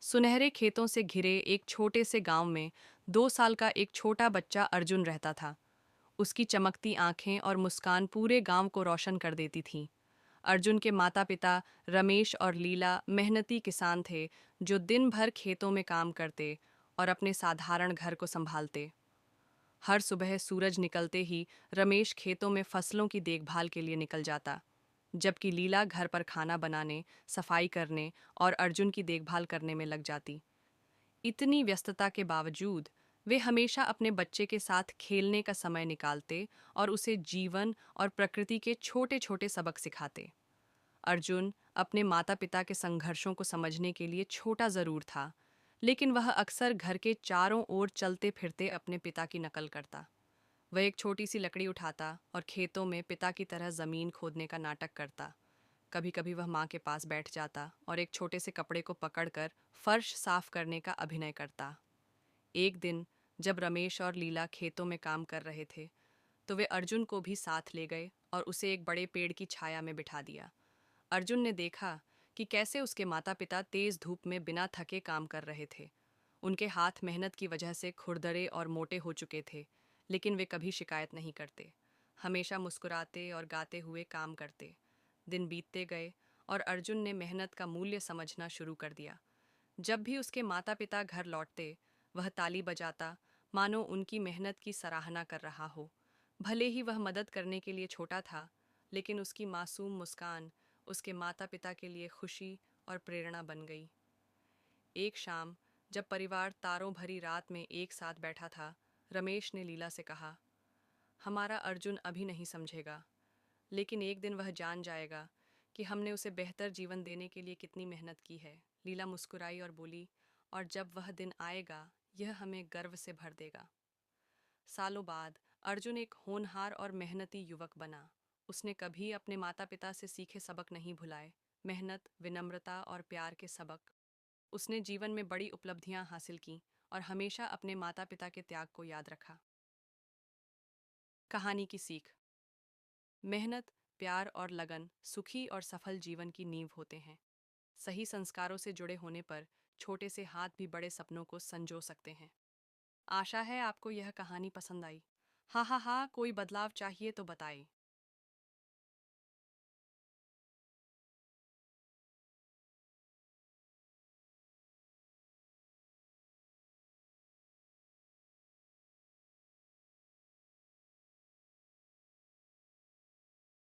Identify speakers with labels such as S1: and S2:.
S1: सुनहरे खेतों से घिरे एक छोटे से गांव में 2 साल का एक छोटा बच्चा अर्जुन रहता था। उसकी चमकती आंखें और मुस्कान पूरे गांव को रोशन कर देती थीं। अर्जुन के माता पिता रमेश और लीला मेहनती किसान थे, जो दिन भर खेतों में काम करते और अपने साधारण घर को संभालते। हर सुबह सूरज निकलते ही रमेश खेतों में फसलों की देखभाल के लिए निकल जाता, जबकि लीला घर पर खाना बनाने, सफाई करने और अर्जुन की देखभाल करने में लग जाती। इतनी व्यस्तता के बावजूद वे हमेशा अपने बच्चे के साथ खेलने का समय निकालते और उसे जीवन और प्रकृति के छोटे छोटे सबक सिखाते। अर्जुन अपने माता पिता के संघर्षों को समझने के लिए छोटा जरूर था, लेकिन वह अक्सर घर के चारों ओर चलते फिरते अपने पिता की नकल करता। वह एक छोटी सी लकड़ी उठाता और खेतों में पिता की तरह जमीन खोदने का नाटक करता। कभी कभी वह माँ के पास बैठ जाता और एक छोटे से कपड़े को पकड़कर फर्श साफ करने का अभिनय करता। एक दिन जब रमेश और लीला खेतों में काम कर रहे थे, तो वे अर्जुन को भी साथ ले गए और उसे एक बड़े पेड़ की छाया में बिठा दिया। अर्जुन ने देखा कि कैसे उसके माता पिता तेज धूप में बिना थके काम कर रहे थे। उनके हाथ मेहनत की वजह से खुरदरे और मोटे हो चुके थे, लेकिन वे कभी शिकायत नहीं करते। हमेशा मुस्कुराते और गाते हुए काम करते। दिन बीतते गए और अर्जुन ने मेहनत का मूल्य समझना शुरू कर दिया। जब भी उसके माता पिता घर लौटते, वह ताली बजाता, मानो उनकी मेहनत की सराहना कर रहा हो। भले ही वह मदद करने के लिए छोटा था, लेकिन उसकी मासूम मुस्कान उसके माता पिता के लिए खुशी और प्रेरणा बन गई। एक शाम जब परिवार तारों भरी रात में एक साथ बैठा था, रमेश ने लीला से कहा, हमारा अर्जुन अभी नहीं समझेगा, लेकिन एक दिन वह जान जाएगा कि हमने उसे बेहतर जीवन देने के लिए कितनी मेहनत की है। लीला मुस्कुराई और बोली, और जब वह दिन आएगा, यह हमें गर्व से भर देगा। सालों बाद अर्जुन एक होनहार और मेहनती युवक बना। उसने कभी अपने माता पिता से सीखे सबक नहीं भुलाए। मेहनत, विनम्रता और प्यार के सबक। उसने जीवन में बड़ी उपलब्धियां हासिल की और हमेशा अपने माता पिता के त्याग को याद रखा। कहानी की सीख। मेहनत, प्यार और लगन सुखी और सफल जीवन की नींव होते हैं। सही संस्कारों से जुड़े होने पर छोटे से हाथ भी बड़े सपनों को संजो सकते हैं। आशा है आपको यह कहानी पसंद आई। हाँ हाँ हाँ, कोई बदलाव चाहिए तो बताएं।